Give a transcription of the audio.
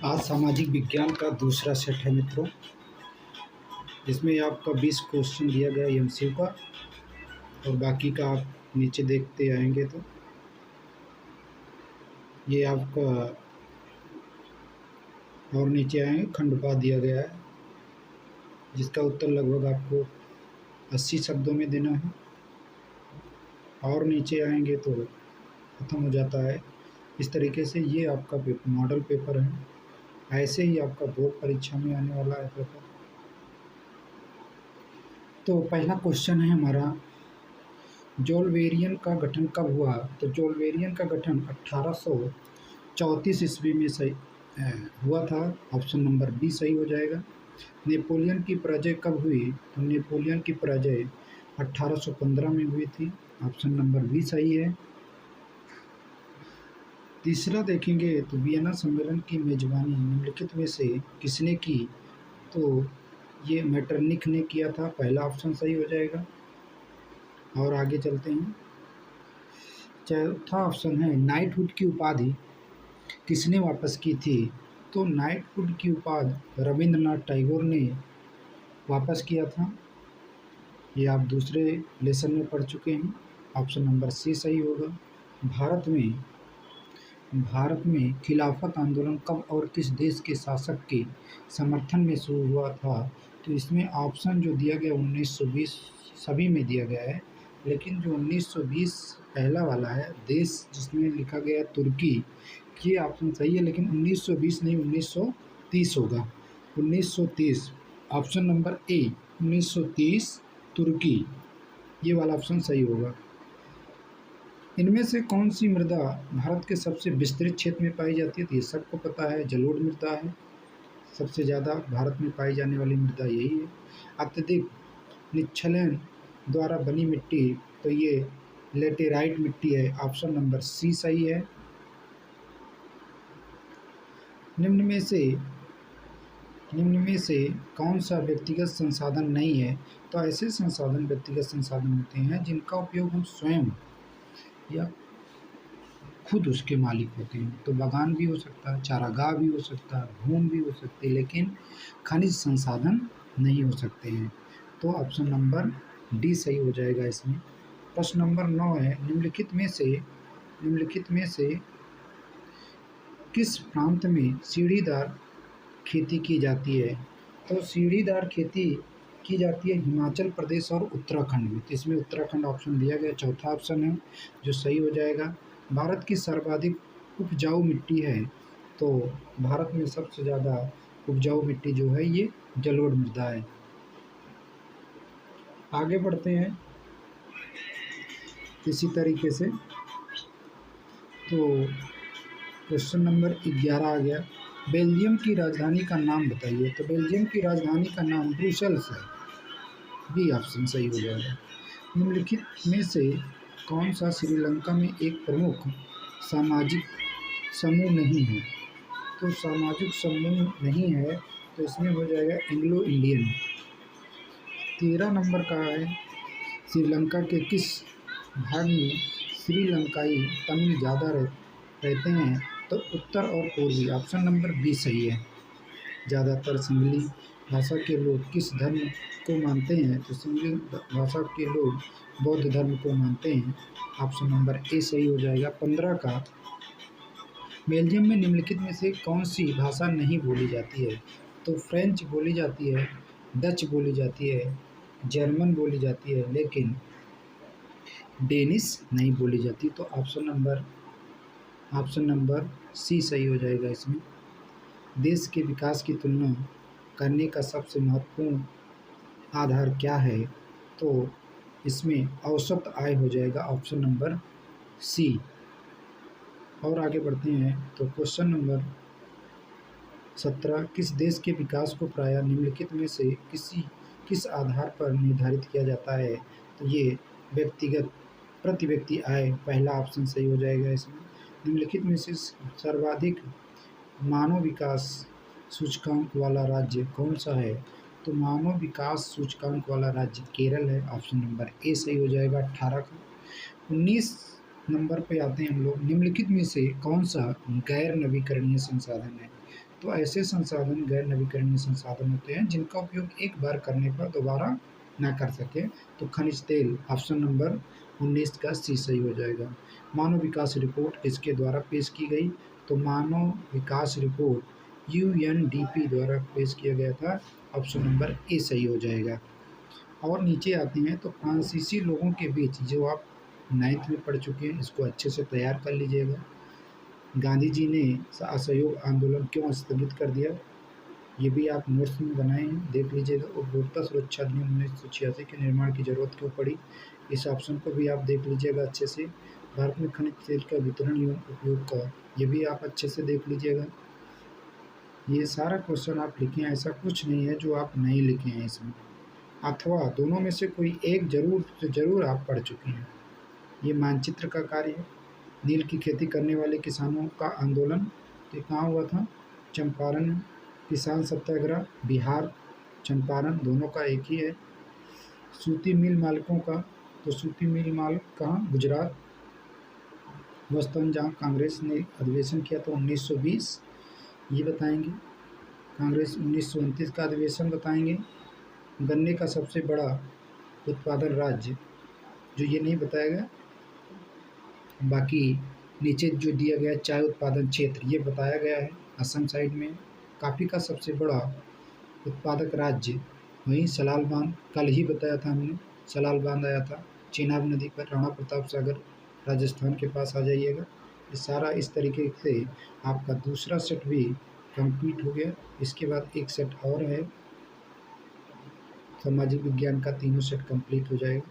आज सामाजिक विज्ञान का दूसरा सेट है मित्रों। इसमें आपका 20 क्वेश्चन दिया गया एमसीक्यू का, और बाकी का आप नीचे देखते आएंगे तो ये आपका और नीचे आएंगे खंडपात दिया गया है, जिसका उत्तर लगभग आपको 80 शब्दों में देना है। और नीचे आएंगे तो खत्म हो जाता है। इस तरीके से ये आपका मॉडल पेपर है। ऐसे ही आपका बोर्ड परीक्षा में आने वाला है पेपर। तो पहला क्वेश्चन है हमारा, जोल्वेरियन का गठन कब हुआ? तो जोल्वेरियन का गठन 1834 ईस्वी में सही हुआ था। ऑप्शन नंबर बी सही हो जाएगा। नेपोलियन की पराजय कब हुई? तो नेपोलियन की पराजय 1815 में हुई थी। ऑप्शन नंबर बी सही है। तीसरा देखेंगे तो वियना सम्मेलन की मेजबानी निम्नलिखित में से किसने की? तो ये मेटरनिख ने किया था। पहला ऑप्शन सही हो जाएगा। और आगे चलते हैं। चौथा ऑप्शन है, नाइटहुड की उपाधि किसने वापस की थी? तो नाइटहुड की उपाधि रविंद्रनाथ टैगोर ने वापस किया था। ये आप दूसरे लेसन में पढ़ चुके हैं। ऑप्शन नंबर सी सही होगा। भारत में खिलाफत आंदोलन कब और किस देश के शासक के समर्थन में शुरू हुआ था? तो इसमें ऑप्शन जो दिया गया 1920 सभी में दिया गया है, लेकिन जो 1920 पहला वाला है देश जिसमें लिखा गया तुर्की, ये ऑप्शन सही है, लेकिन 1920 नहीं 1930 होगा। 1930 ऑप्शन नंबर ए 1930 तुर्की, ये वाला ऑप्शन सही होगा। इनमें से कौन सी मृदा भारत के सबसे विस्तृत क्षेत्र में पाई जाती है? तो ये सबको पता है, जलोढ़ मृदा है। सबसे ज़्यादा भारत में पाई जाने वाली मृदा यही है। अत्यधिक निच्छलन द्वारा बनी मिट्टी, तो ये लेटेराइट मिट्टी है। ऑप्शन नंबर सी सही है। निम्न में से कौन सा व्यक्तिगत संसाधन नहीं है? तो ऐसे संसाधन व्यक्तिगत संसाधन होते हैं जिनका उपयोग हम स्वयं या खुद उसके मालिक होते हैं। तो बागान भी हो सकता है, चारागाह भी हो सकता है, भूमि भी हो सकती है, लेकिन खनिज संसाधन नहीं हो सकते हैं। तो ऑप्शन नंबर डी सही हो जाएगा इसमें। प्रश्न नंबर 9 है, निम्नलिखित में से किस प्रांत में सीढ़ीदार खेती की जाती है? तो सीढ़ीदार खेती की जाती है हिमाचल प्रदेश और उत्तराखंड में। तो इसमें उत्तराखंड ऑप्शन दिया गया, चौथा ऑप्शन है जो सही हो जाएगा। भारत की सर्वाधिक उपजाऊ मिट्टी है, तो भारत में सबसे ज़्यादा उपजाऊ मिट्टी जो है ये जलोढ़ मृदा है। आगे बढ़ते हैं इसी तरीके से। तो क्वेश्चन नंबर 11 आ गया, बेल्जियम की राजधानी का नाम बताइए। तो बेल्जियम की राजधानी का नाम ब्रुसेल्स है। बी ऑप्शन सही हो जाएगा। निम्नलिखित में से कौन सा श्रीलंका में एक प्रमुख सामाजिक समूह नहीं है? तो सामाजिक समूह नहीं है, तो इसमें हो जाएगा एंग्लो इंडियन। 13 नंबर का है, श्रीलंका के किस भाग में श्रीलंकाई तमिल ज़्यादा रहते हैं? तो उत्तर और पूर्वी। ऑप्शन नंबर बी सही है। ज़्यादातर सिंगली भाषा के लोग किस धर्म को मानते हैं? तो सिंगली भाषा के लोग बौद्ध धर्म को मानते हैं। ऑप्शन नंबर ए सही हो जाएगा। 15 का, बेल्जियम में निम्नलिखित में से कौन सी भाषा नहीं बोली जाती है? तो फ्रेंच बोली जाती है, डच बोली जाती है, जर्मन बोली जाती है, लेकिन डेनिश नहीं बोली जाती। तो ऑप्शन नंबर सी सही हो जाएगा इसमें। देश के विकास की तुलना करने का सबसे महत्वपूर्ण आधार क्या है? तो इसमें औसत आय हो जाएगा। Option number C. और आगे बढ़ते हैं तो क्वेश्चन नंबर 17, किस देश के विकास को प्रायः निम्नलिखित में से किस आधार पर निर्धारित किया जाता है? तो ये प्रति व्यक्ति आय, पहला ऑप्शन सही हो जाएगा इसमें। निम्नलिखित में से सर्वाधिक मानव विकास सूचकांक वाला राज्य कौन सा है? तो मानव विकास सूचकांक वाला राज्य केरल है। ऑप्शन नंबर ए सही हो जाएगा 18 का। 19 नंबर पे आते हैं हम लोग, निम्नलिखित में से कौन सा गैर नवीकरणीय संसाधन है? तो ऐसे संसाधन गैर नवीकरणीय संसाधन होते हैं जिनका उपयोग एक बार करने पर दोबारा ना कर सके। तो खनिज तेल ऑप्शन नंबर 19 का सी सही हो जाएगा। मानव विकास रिपोर्ट किसके द्वारा पेश की गई? तो मानव विकास रिपोर्ट यूएनडीपी द्वारा पेश किया गया था। ऑप्शन नंबर ए सही हो जाएगा। और नीचे आते हैं तो फ्रांसीसी लोगों के बीच, जो आप 9th में पढ़ चुके हैं, इसको अच्छे से तैयार कर लीजिएगा। गांधी जी ने असहयोग आंदोलन क्यों स्थगित कर दिया? ये भी आप नोट्स में बनाए हैं, देख लीजिएगा। उपभोक्ता सुरक्षा अधिनियम 1986 के निर्माण की जरूरत क्यों पड़ी? इस ऑप्शन को भी आप देख लीजिएगा अच्छे से। भारत में खनिज तेल का वितरण एवं उपयोग का, ये भी आप अच्छे से देख लीजिएगा। ये सारा क्वेश्चन आप लिखे हैं, ऐसा कुछ नहीं है जो आप नहीं लिखे हैं इसमें, अथवा दोनों में से कोई एक जरूर आप पढ़ चुके हैं। ये मानचित्र का कार्य है। नील की खेती करने वाले किसानों का आंदोलन, तो कहाँ हुआ था? चंपारण में। किसान सत्याग्रह, बिहार चंपारण दोनों का एक ही है। सूती मिल मालिकों का, तो सूती मिल मालिक कहाँ? गुजरात। वह स्तंभ जहाँ कांग्रेस ने अधिवेशन किया था 1920, ये बताएंगे। कांग्रेस 1929 का अधिवेशन बताएंगे। गन्ने का सबसे बड़ा उत्पादन राज्य, जो ये नहीं बताया गया। बाकी नीचे जो दिया गया चाय उत्पादन क्षेत्र, ये बताया गया है। असम साइड में। कॉफ़ी का सबसे बड़ा उत्पादक राज्य, वहीं सलाल बांध कल ही बताया था हमने, सलाल बांध आया था चेनाब नदी पर, राणा प्रताप सागर राजस्थान के पास आ जाइएगा। ये सारा इस तरीके से आपका दूसरा सेट भी कंप्लीट हो गया। इसके बाद एक सेट और है, सामाजिक विज्ञान का, तीनों सेट कंप्लीट हो जाएगा।